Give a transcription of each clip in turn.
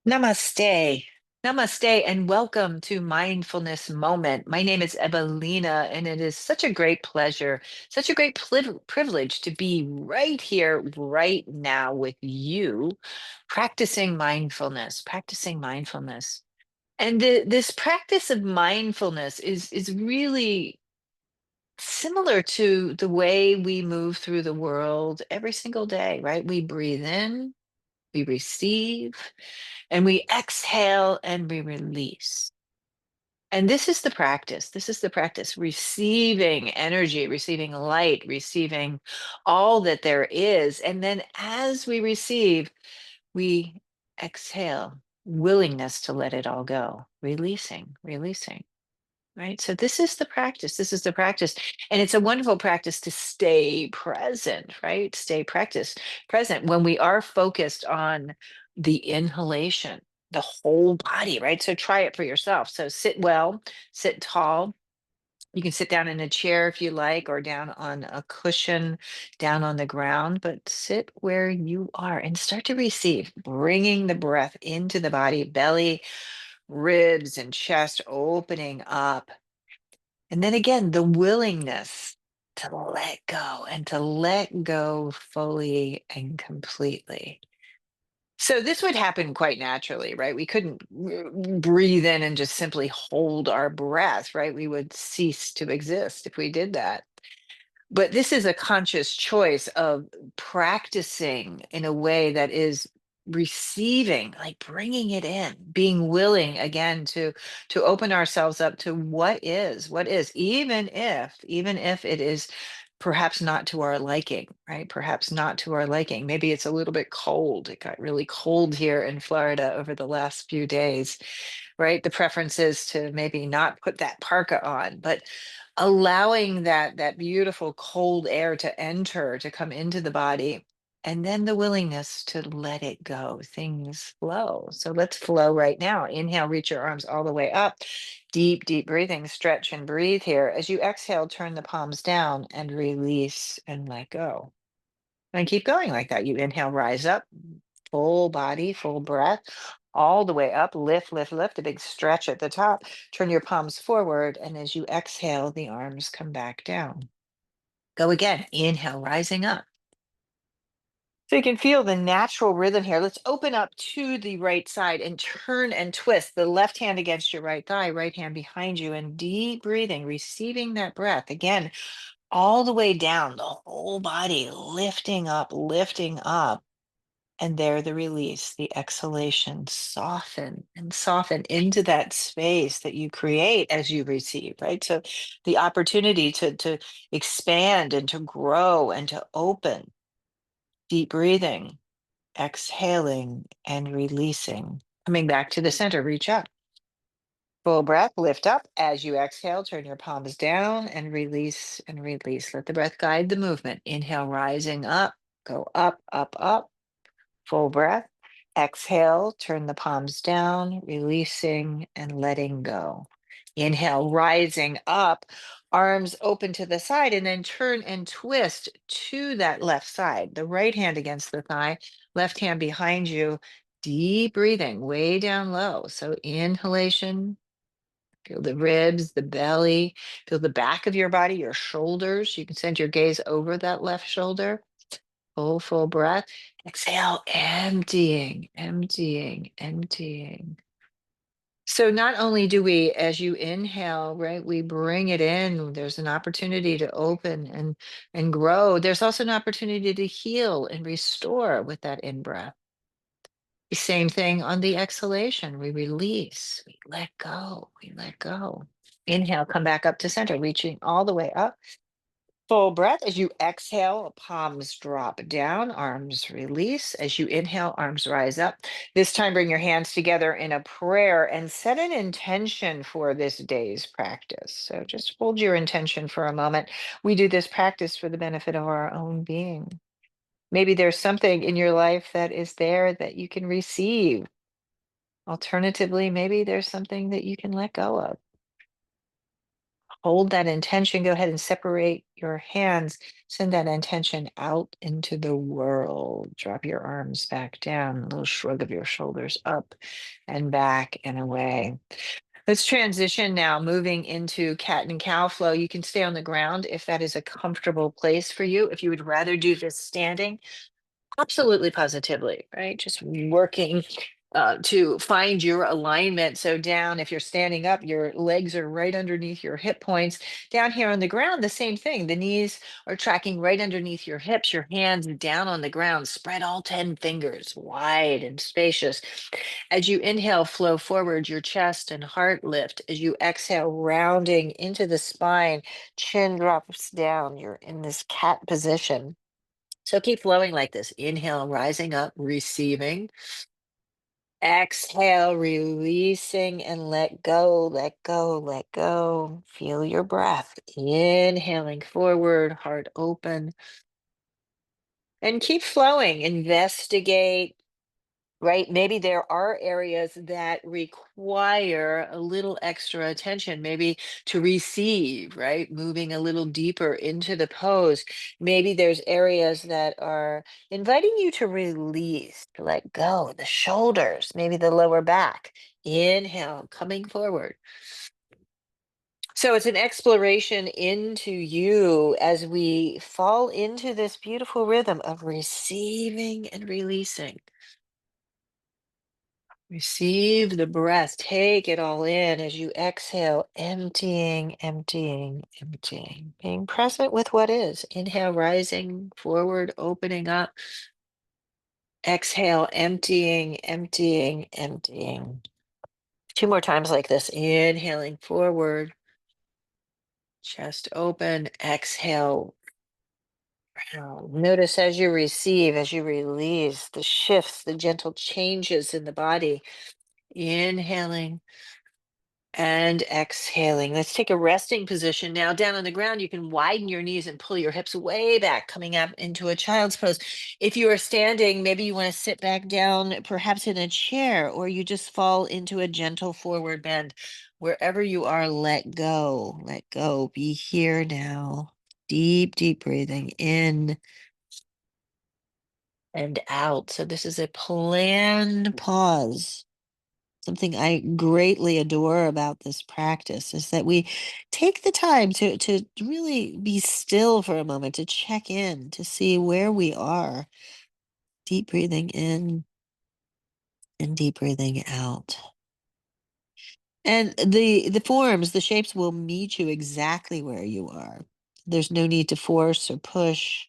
Namaste. Namaste, and welcome to Mindfulness Moment. My name is Evalena, and it is such a great pleasure, such a great privilege to be right here, right now with you, practicing mindfulness. And this practice of mindfulness is really similar to the way we move through the world every single day, right? We breathe in, we receive, and we exhale and we release. And this is the practice. This is the practice receiving energy, receiving light, receiving all that there is. And then as we receive, we exhale, willingness to let it all go, releasing. Right. So this is the practice. This is the practice. And it's a wonderful practice to stay present, right? Present when we are focused on the inhalation, the whole body, right? So try it for yourself. So sit well, sit tall. You can sit down in a chair if you like, or down on a cushion, down on the ground, but sit where you are and start to receive, bringing the breath into the body, belly, ribs, and chest opening up, and then again, the willingness to let go and to let go fully and completely. So this would happen quite naturally, right? We couldn't breathe in and just simply hold our breath, right? We would cease to exist if we did that. But this is a conscious choice of practicing in a way that is receiving, like bringing it in, being willing again to open ourselves up to what is, even if it is perhaps not to our liking, right? Perhaps not to our liking. Maybe it's a little bit cold. It got really cold here in Florida over the last few days, right? The preference is to maybe not put that parka on, but allowing that beautiful cold air to enter, to come into the body, and then the willingness to let it go. Things flow. So let's flow right now. Inhale, reach your arms all the way up. Deep breathing, stretch and breathe here. As you exhale, turn the palms down and release and let go. And keep going like that. You inhale, rise up, full body, full breath, all the way up. Lift, a big stretch at the top. Turn your palms forward. And as you exhale, the arms come back down. Go again. Inhale, rising up. So you can feel the natural rhythm here. Let's open up to the right side and turn and twist the left hand against your right thigh, right hand behind you, and deep breathing, receiving that breath. Again, all the way down, the whole body lifting up, lifting up. And there, the release, the exhalation, soften and soften into that space that you create as you receive, right? So the opportunity to expand and to grow and to open, deep breathing, exhaling and releasing. Coming back to the center, reach up. Full breath, lift up. As you exhale, turn your palms down and release and release. Let the breath guide the movement. Inhale, rising up, go up, up, up. Full breath. Exhale, turn the palms down, releasing and letting go. Inhale, rising up, arms open to the side, and then turn and twist to that left side. The right hand against the thigh, left hand behind you. Deep breathing, way down low. So inhalation, feel the ribs, the belly, feel the back of your body, your shoulders. You can send your gaze over that left shoulder. Full breath. Exhale, emptying. So not only do we, as you inhale, right, we bring it in, there's an opportunity to open and grow. There's also an opportunity to heal and restore with that in-breath. The same thing on the exhalation. We release, we let go. Inhale, come back up to center, reaching all the way up. Full breath. As you exhale, palms drop down, arms release. As you inhale, arms rise up. This time, bring your hands together in a prayer and set an intention for this day's practice. So just hold your intention for a moment. We do this practice for the benefit of our own being. Maybe there's something in your life that is there that you can receive. Alternatively, maybe there's something that you can let go of. Hold that intention. Go ahead and separate your hands. Send that intention out into the world. Drop your arms back down. A little shrug of your shoulders up and back and away. Let's transition now, moving into cat and cow flow. You can stay on the ground if that is a comfortable place for you. If you would rather do this standing, absolutely, positively, right? Just working to find your alignment. So down, if you're standing up, your legs are right underneath your hip points. Down here on the ground, the same thing. The knees are tracking right underneath your hips, your hands down on the ground. Spread all 10 fingers wide and spacious. As you inhale, flow forward, your chest and heart lift. As you exhale, rounding into the spine, chin drops down. You're in this cat position. So keep flowing like this. Inhale, rising up, receiving. Exhale, releasing and let go, let go, let go. Feel your breath. Inhaling forward, heart open. And keep flowing. Investigate. Right? Maybe there are areas that require a little extra attention, maybe to receive, right? Moving a little deeper into the pose. Maybe there's areas that are inviting you to release, to let go, the shoulders, maybe the lower back. Inhale, coming forward. So it's an exploration into you as we fall into this beautiful rhythm of receiving and releasing. Receive the breath. Take it all in as you exhale, emptying, emptying, emptying. Being present with what is. Inhale, rising forward, opening up. Exhale, emptying, emptying, emptying. Two more times like this. Inhaling forward, chest open. Exhale. Out. Notice as you receive, as you release, the shifts, the gentle changes in the body. Inhaling and exhaling. Let's take a resting position now. Down on the ground, you can widen your knees and pull your hips way back, coming up into a child's pose. If you are standing, maybe you want to sit back down, perhaps in a chair, or you just fall into a gentle forward bend. Wherever you are, let go. Let go. Be here now. Deep, deep breathing in and out. So this is a planned pause. Something I greatly adore about this practice is that we take the time to really be still for a moment, to check in, to see where we are. Deep breathing in and deep breathing out. And the forms, the shapes will meet you exactly where you are. There's no need to force or push,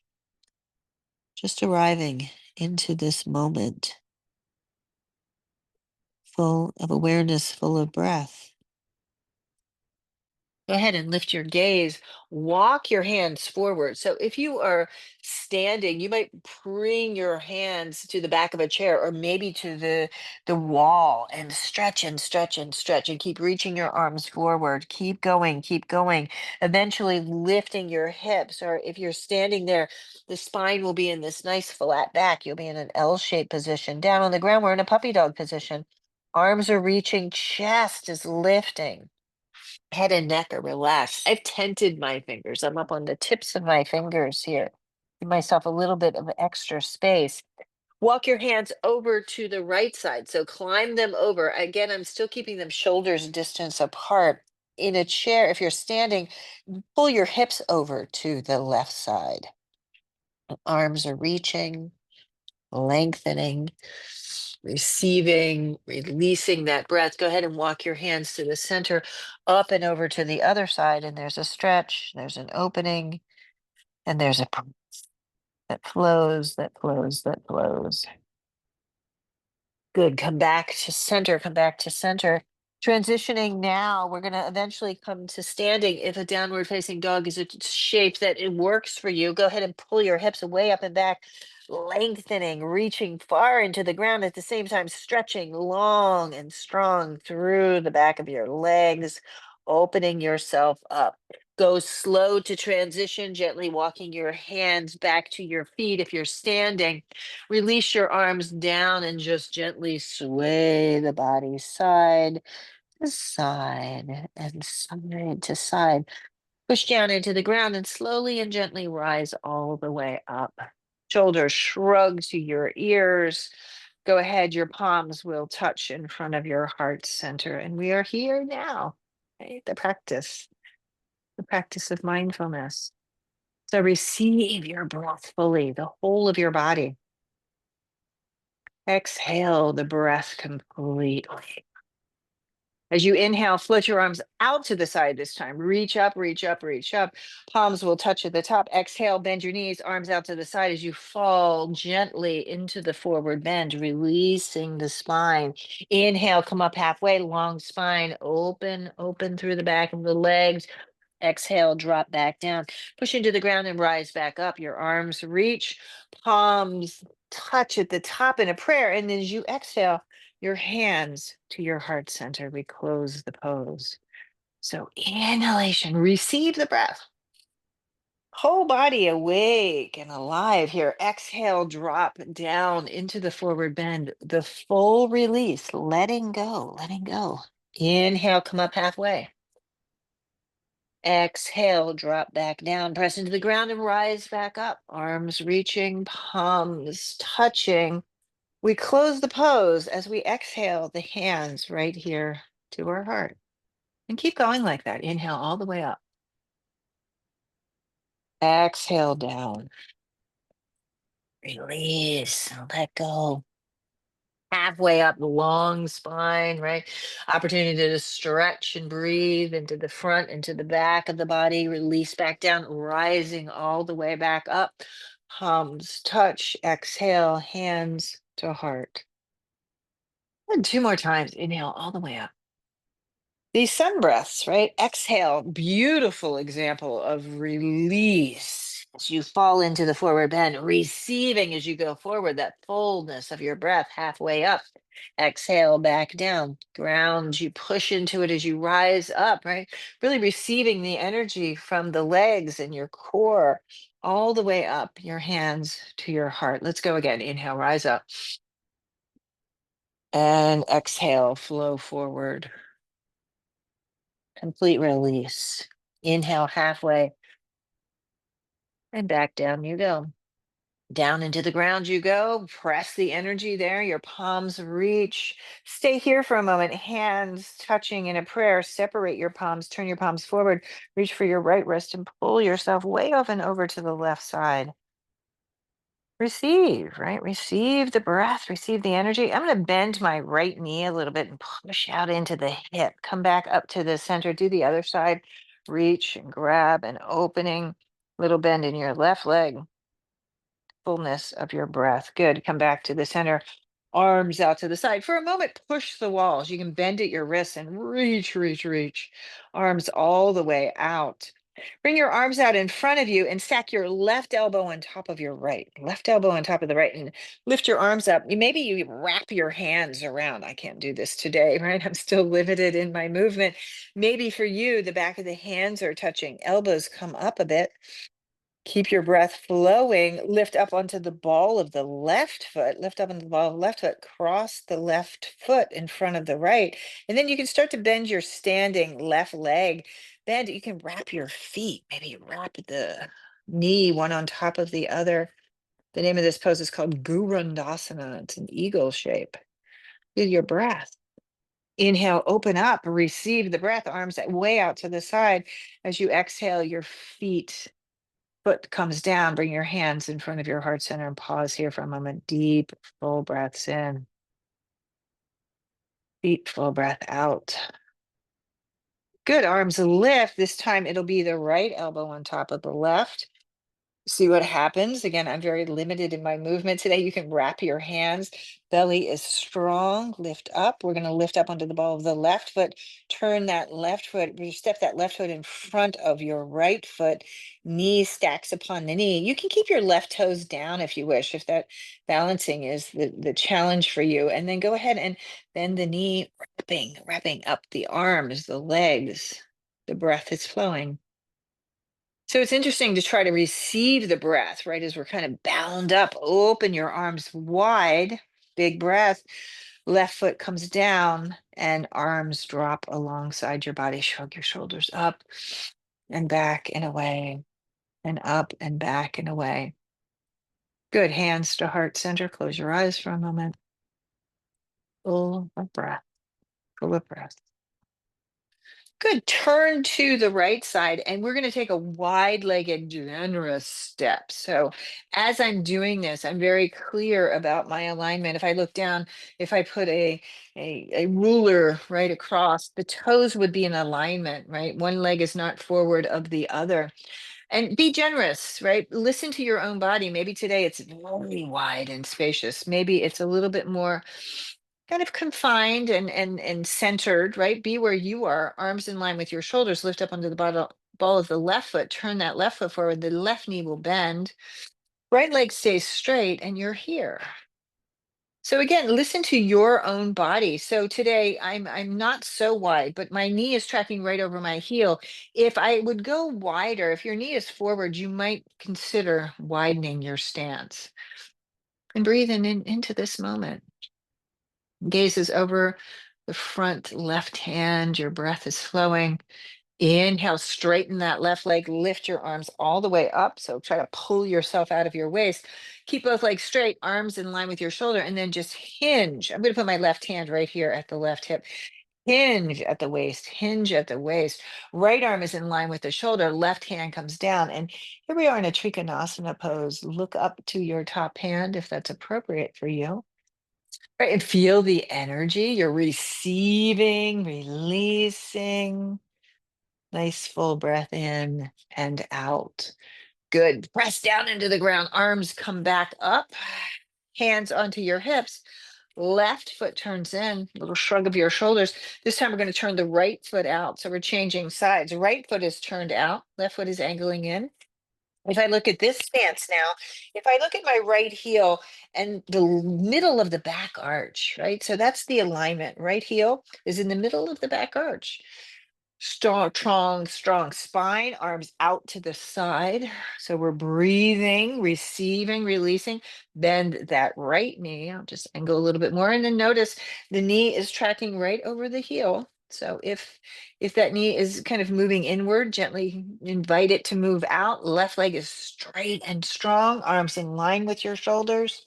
just arriving into this moment full of awareness, full of breath. Go ahead and lift your gaze. Walk your hands forward. So if you are standing, you might bring your hands to the back of a chair or maybe to the wall and stretch and stretch and stretch and keep reaching your arms forward. Keep going, keep going. Eventually lifting your hips. Or if you're standing there, the spine will be in this nice flat back. You'll be in an L-shaped position. Down on the ground, we're in a puppy dog position. Arms are reaching, chest is lifting. Head and neck are relaxed. I've tented my fingers. I'm up on the tips of my fingers here. Give myself a little bit of extra space. Walk your hands over to the right side. So climb them over. Again, I'm still keeping them shoulders distance apart. In a chair, if you're standing, pull your hips over to the left side. Arms are reaching, lengthening, receiving, releasing that breath. Go ahead and walk your hands to the center, up and over to the other side. And there's a stretch, there's an opening, and there's a that flows, that flows, that flows. Good. Come back to center, come back to center. Transitioning now, we're going to eventually come to standing. If a downward facing dog is a shape that it works for you, go ahead and pull your hips way up and back, lengthening, reaching far into the ground at the same time, stretching long and strong through the back of your legs, opening yourself up. Go slow to transition, gently walking your hands back to your feet if you're standing. Release your arms down and just gently sway the body side to side and side to side. Push down into the ground and slowly and gently rise all the way up. Shoulders shrug to your ears. Go ahead, your palms will touch in front of your heart center. And we are here now, right? The practice of mindfulness. So receive your breath fully, the whole of your body. Exhale the breath completely. As you inhale, float your arms out to the side this time. Reach up, reach up, reach up. Palms will touch at the top. Exhale, bend your knees, arms out to the side as you fall gently into the forward bend, releasing the spine. Inhale, come up halfway, long spine, open, open through the back of the legs. Exhale, drop back down. Push into the ground and rise back up. Your arms reach, palms touch at the top in a prayer. And as you exhale, your hands to your heart center. We close the pose. So, inhalation, receive the breath. Whole body awake and alive here. Exhale, drop down into the forward bend. The full release, letting go, letting go. Inhale, come up halfway. Exhale, drop back down, press into the ground and rise back up. Arms reaching, palms touching. We close the pose as we exhale the hands right here to our heart. And keep going like that. Inhale all the way up. Exhale down. Release. Let go. Halfway up the long spine, right? Opportunity to stretch and breathe into the front, into the back of the body, release back down, rising all the way back up. Palms touch, exhale, hands to heart. And two more times, inhale all the way up. These sun breaths, right? Exhale, beautiful example of release as you fall into the forward bend, receiving as you go forward that fullness of your breath halfway up. Exhale back down, ground, you push into it as you rise up, right? Really receiving the energy from the legs and your core all the way up, your hands to your heart. Let's go again. Inhale, rise up. And exhale, flow forward. Complete release. Inhale halfway and back down you go. Down into the ground you go. Press the energy there. Your palms reach. Stay here for a moment. Hands touching in a prayer. Separate your palms. Turn your palms forward. Reach for your right wrist and pull yourself way off and over to the left side. Receive, right? Receive the breath, receive the energy. I'm going to bend my right knee a little bit and push out into the hip. Come back up to the center. Do the other side. Reach and grab and opening. Little bend in your left leg. Fullness of your breath. Good. Come back to the center. Arms out to the side. For a moment, push the walls. You can bend at your wrists and reach, reach, reach. Arms all the way out. Bring your arms out in front of you and stack your left elbow on top of your right. Left elbow on top of the right and lift your arms up. Maybe you wrap your hands around. I can't do this today, right? I'm still limited in my movement. Maybe for you, the back of the hands are touching. Elbows come up a bit. Keep your breath flowing. Lift up onto the ball of the left foot. Lift up onto the ball of the left foot. Cross the left foot in front of the right. And then you can start to bend your standing left leg. Bend. You can wrap your feet. Maybe wrap the knee one on top of the other. The name of this pose is called Gurundasana. It's an eagle shape. Feel your breath. Inhale, open up, receive the breath, arms way out to the side. As you exhale, your foot comes down, bring your hands in front of your heart center and pause here for a moment. Deep, full breaths in. Deep, full breath out. Good. Arms lift. This time it'll be the right elbow on top of the left. See what happens. Again, I'm very limited in my movement today. You can wrap your hands. Belly is strong. Lift up. We're going to lift up onto the ball of the left foot. Turn that left foot. You step that left foot in front of your right foot. Knee stacks upon the knee. You can keep your left toes down if you wish, if that balancing is the challenge for you. And then go ahead and bend the knee, wrapping up the arms, the legs. The breath is flowing. So it's interesting to try to receive the breath, right? As we're kind of bound up, open your arms wide, big breath. Left foot comes down and arms drop alongside your body. Shrug your shoulders up and back and away, and up and back and away. Good. Hands to heart center. Close your eyes for a moment. Full of breath. Full of breath. Good. Turn to the right side, and we're going to take a wide-legged, generous step. So, as I'm doing this, I'm very clear about my alignment. If I look down, if I put a ruler right across, the toes would be in alignment, right? One leg is not forward of the other. And be generous, right? Listen to your own body. Maybe today it's very wide and spacious. Maybe it's a little bit more kind of confined and centered, right? Be where you are, arms in line with your shoulders, lift up onto the ball of the left foot, turn that left foot forward, the left knee will bend, right leg stays straight, and you're here. So again, listen to your own body. So today I'm not so wide, but my knee is tracking right over my heel. If I would go wider, if your knee is forward, you might consider widening your stance. And breathe into this moment. Gaze is over the front left hand. Your breath is flowing. Inhale, straighten that left leg, lift your arms all the way up. So try to pull yourself out of your waist. Keep both legs straight, arms in line with your shoulder, and then just hinge. I'm going to put my left hand right here at the left hip. Hinge at the waist, hinge at the waist. Right arm is in line with the shoulder, left hand comes down. And here we are in a Trikonasana pose. Look up to your top hand if that's appropriate for you. Right, and feel the energy. You're receiving, releasing. Nice full breath in and out. Good. Press down into the ground. Arms come back up. Hands onto your hips. Left foot turns in. Little shrug of your shoulders. This time we're going to turn the right foot out. So we're changing sides. Right foot is turned out. Left foot is angling in. If I look at this stance now, if I look at my right heel and the middle of the back arch, right? So that's the alignment. Right heel is in the middle of the back arch. Strong spine, arms out to the side. So we're breathing, receiving, releasing. Bend that right knee. I'll just angle a little bit more. And then notice the knee is tracking right over the heel. So if that knee is kind of moving inward, gently invite it to move out. Left leg is straight and strong, arms in line with your shoulders.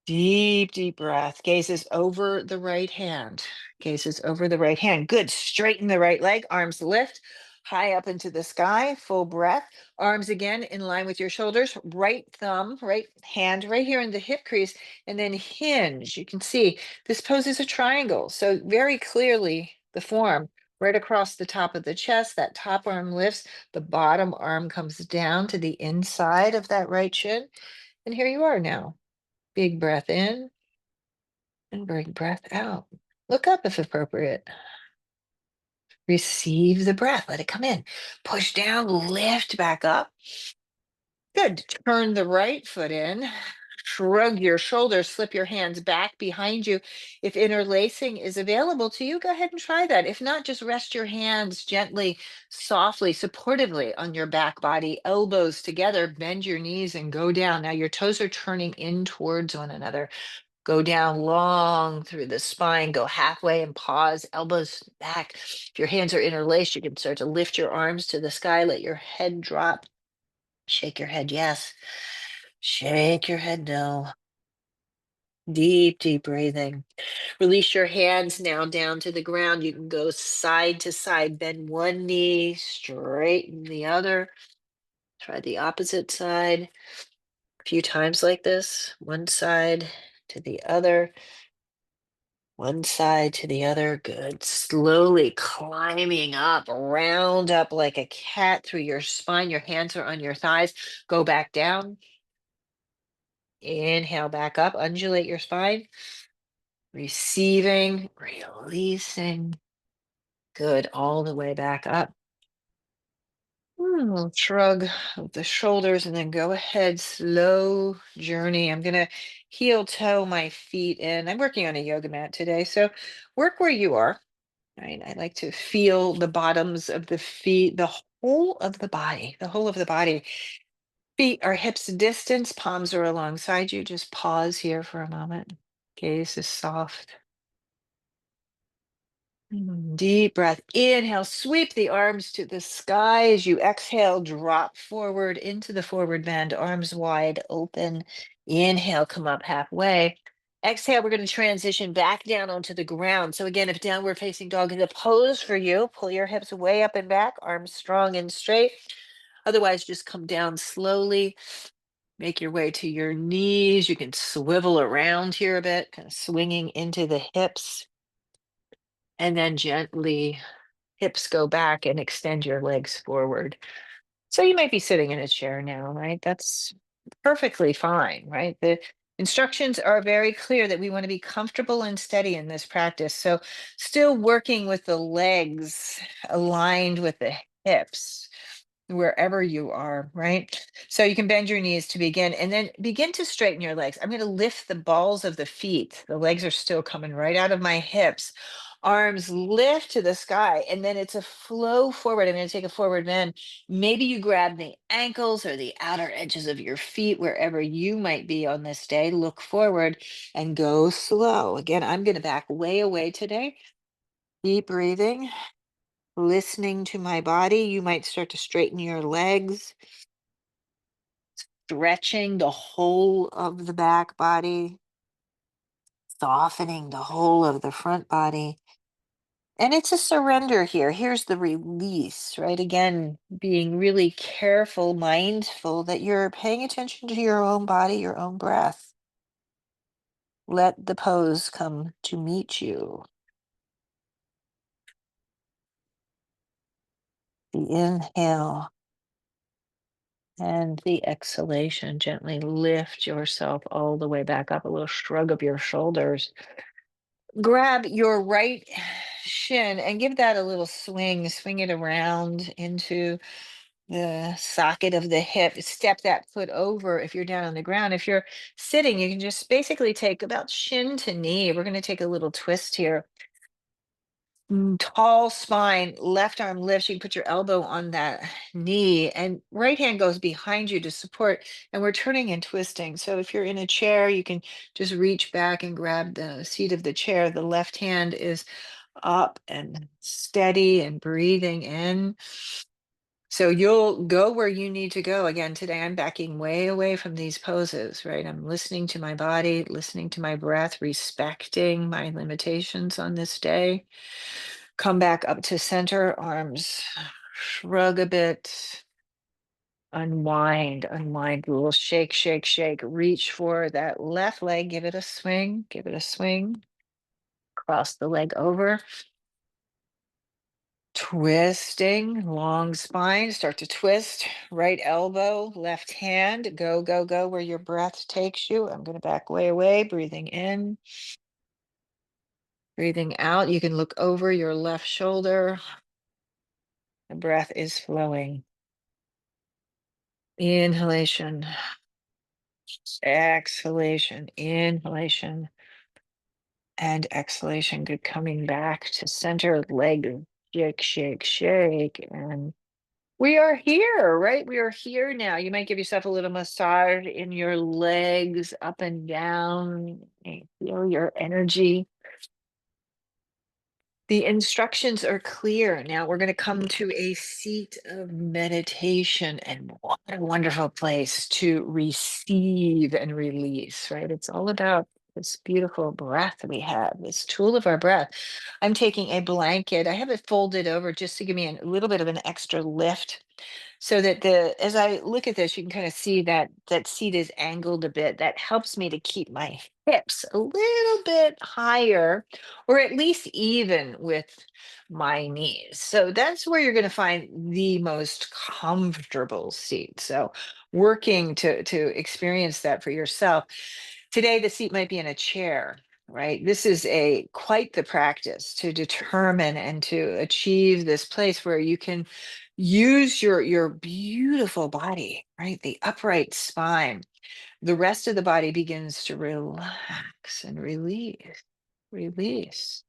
Deep breath. Gazes over the right hand. Gazes over the right hand. Good. Straighten the right leg. Arms lift high up into the sky. Full breath. Arms again in line with your shoulders. Right thumb, right hand right here in the hip crease. And then hinge. You can see this pose is a triangle. So very clearly the form right across the top of the chest. That top arm lifts. The bottom arm comes down to the inside of that right shin. And here you are now. Big breath in and big breath out. Look up if appropriate. Receive the breath. Let it come in. Push down, lift back up. Good. Turn the right foot in. Shrug your shoulders, slip your hands back behind you. If interlacing is available to you, go ahead and try that. If not, just rest your hands gently, softly, supportively on your back body, elbows together, bend your knees and go down. Now your toes are turning in towards one another. Go down long through the spine, go halfway and pause, elbows back. If your hands are interlaced, you can start to lift your arms to the sky, let your head drop. Shake your head, yes. Shake your head, no. Deep breathing. Release your hands now down to the ground. You can go side to side, bend one knee, straighten the other. Try the opposite side a few times like this, one side to the other. One side to the other. Good. Slowly climbing up, round up like a cat through your spine. Your hands are on your thighs. Go back down. Inhale back up. Undulate your spine. Receiving, releasing. Good. All the way back up. Shrug of the shoulders and then go ahead. Slow journey. I'm going to heel toe my feet in. I'm working on a yoga mat today. So work where you are. Right? I like to feel the bottoms of the feet, the whole of the body, the whole of the body. Feet are hips distance, palms are alongside you. Just pause here for a moment. Gaze is soft. Deep breath. Inhale, sweep the arms to the sky. As you exhale, drop forward into the forward bend, arms wide open. Inhale, come up halfway. Exhale, we're going to transition back down onto the ground. So again, if downward facing dog is a pose for you, pull your hips way up and back, arms strong and straight. Otherwise, just come down slowly. Make your way to your knees. You can swivel around here a bit, kind of swinging into the hips. And then gently hips go back and extend your legs forward. So you might be sitting in a chair now, right? That's perfectly fine, right? The instructions are very clear that we want to be comfortable and steady in this practice. So still working with the legs aligned with the hips wherever you are, right? So you can bend your knees to begin and then begin to straighten your legs. I'm going to lift the balls of the feet. The legs are still coming right out of my hips. Arms lift to the sky, and then it's a flow forward. I'm going to take a forward bend. Maybe you grab the ankles or the outer edges of your feet, wherever you might be on this day. Look forward and go slow. Again, I'm going to back way away today. Deep breathing, listening to my body. You might start to straighten your legs, stretching the whole of the back body, softening the whole of the front body. And it's a surrender here. Here's the release, right? Again, being really careful, mindful that you're paying attention to your own body, your own breath. Let the pose come to meet you. The inhale and the exhalation. Gently lift yourself all the way back up, a little shrug of your shoulders. Grab your right shin and give that a little swing, swing it around into the socket of the hip. Step that foot over if you're down on the ground. If you're sitting, you can just basically take about shin to knee. We're going to take a little twist here. Tall spine, left arm lifts. You can put your elbow on that knee, and right hand goes behind you to support. And we're turning and twisting. So if you're in a chair, you can just reach back and grab the seat of the chair. The left hand is up and steady and breathing in. So you'll go where you need to go. Again, today I'm backing way away from these poses, right? I'm listening to my body, listening to my breath, respecting my limitations on this day. Come back up to center, arms shrug a bit, unwind, unwind, a little shake, shake, shake. Reach for that left leg, give it a swing, give it a swing. Cross the leg over. Twisting, long spine, start to twist, right elbow, left hand, go, go, go where your breath takes you. I'm going to back way away, breathing in, breathing out. You can look over your left shoulder. The breath is flowing. Inhalation, exhalation, inhalation, and exhalation. Good. Coming back to center, leg shake, shake, shake, and we are here, right? We are here now. You might give yourself a little massage in your legs, up and down. Feel your energy. The instructions are clear. Now we're going to come to a seat of meditation, and what a wonderful place to receive and release, right? It's all about this beautiful breath we have, this tool of our breath. I'm taking a blanket. I have it folded over just to give me a little bit of an extra lift so that as I look at this, you can kind of see that that seat is angled a bit. That helps me to keep my hips a little bit higher, or at least even with my knees. So that's where you're going to find the most comfortable seat. So working to experience that for yourself. Today, the seat might be in a chair, right? This is a quite the practice to determine and to achieve this place where you can use your beautiful body, right? The upright spine. The rest of the body begins to relax and release, release.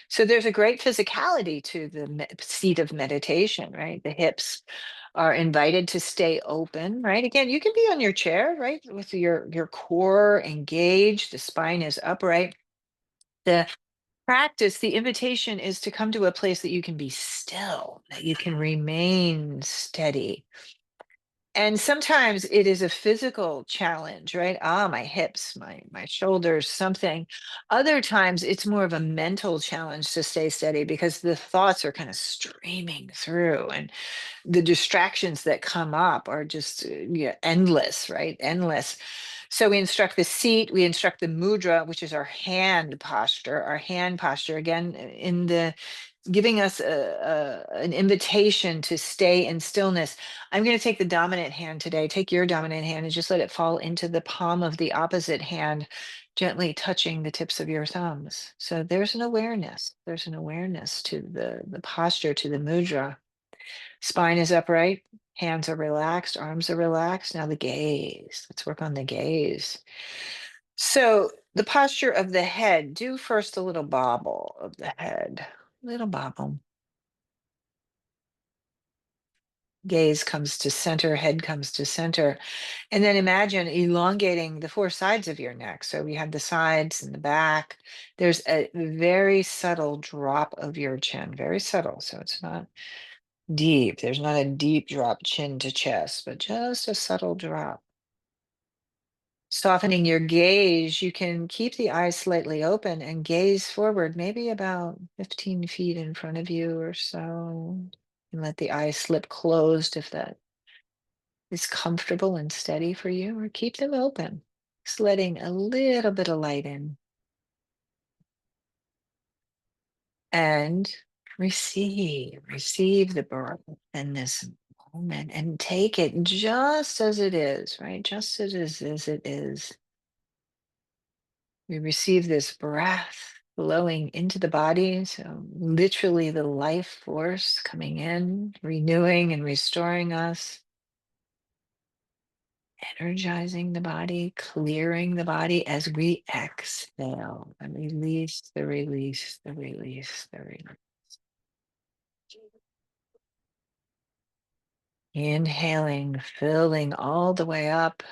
So there's a great physicality to the seat of meditation, right? The hips are invited to stay open, right? Again, you can be on your chair, right? With your core engaged, the spine is upright. The practice, the invitation is to come to a place that you can be still, that you can remain steady. And sometimes it is a physical challenge, right? My hips, my shoulders, something. Other times it's more of a mental challenge to stay steady because the thoughts are kind of streaming through, and the distractions that come up are just yeah, endless, right? Endless. So we instruct the seat, we instruct the mudra, which is our hand posture again in the giving us an invitation to stay in stillness. I'm going to take the dominant hand today. Take your dominant hand and just let it fall into the palm of the opposite hand, gently touching the tips of your thumbs. So there's an awareness. There's an awareness to the posture, to the mudra. Spine is upright, hands are relaxed, arms are relaxed. Now the gaze. Let's work on the gaze. So the posture of the head, do first a little bobble of the head, little bobble. Gaze comes to center, head comes to center. And then imagine elongating the four sides of your neck. So we have the sides and the back. There's a very subtle drop of your chin, very subtle. So it's not deep. There's not a deep drop chin to chest, but just a subtle drop. Softening your gaze, you can keep the eyes slightly open and gaze forward, maybe about 15 feet in front of you or so. And let the eyes slip closed if that is comfortable and steady for you, or keep them open. Just letting a little bit of light in. And receive the breath in this moment and take it just as it is, right? Just as it is. We receive this breath flowing into the body. So, literally, the life force coming in, renewing and restoring us, energizing the body, clearing the body as we exhale and release the release, the release, the release. Inhaling, filling all the way up,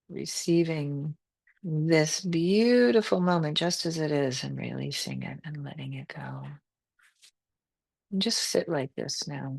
receiving this beautiful moment just as it is and releasing it and letting it go. And just sit like this now.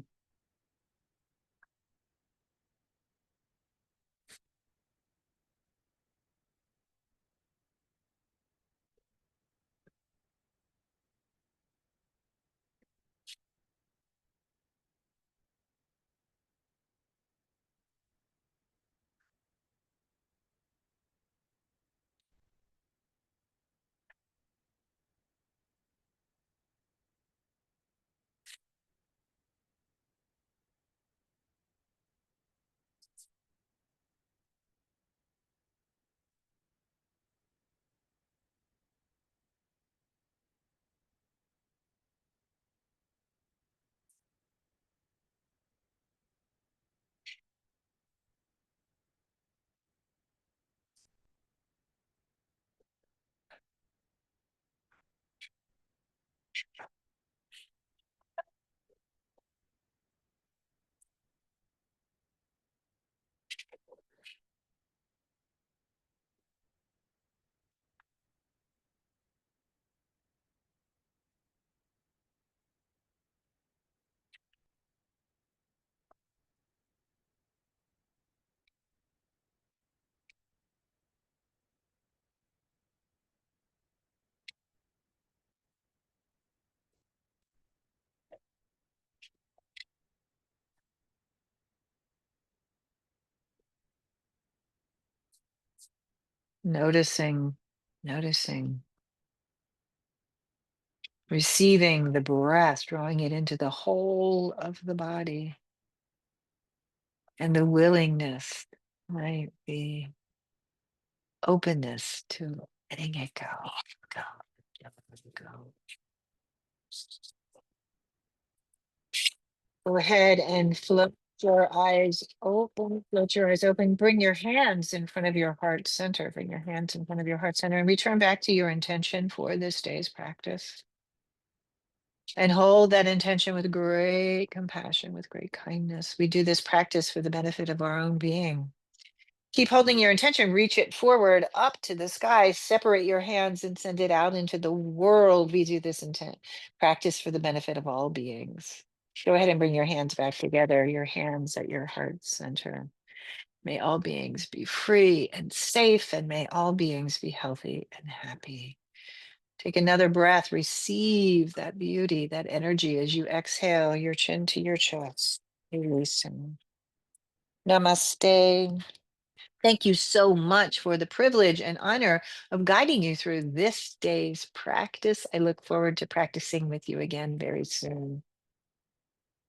Noticing, noticing, receiving the breath, drawing it into the whole of the body, and the willingness, right? The openness to letting it go, go, go, go. Go ahead and float your eyes open, float your eyes open. Bring your hands in front of your heart center. Bring your hands in front of your heart center and return back to your intention for this day's practice. And hold that intention with great compassion, with great kindness. We do this practice for the benefit of our own being. Keep holding your intention, reach it forward up to the sky, separate your hands and send it out into the world. We do this intent practice for the benefit of all beings. Go ahead and bring your hands back together, your hands at your heart center. May all beings be free and safe, and may all beings be healthy and happy. Take another breath, receive that beauty, that energy as you exhale your chin to your chest. Releasing. Namaste. Thank you so much for the privilege and honor of guiding you through this day's practice. I look forward to practicing with you again very soon.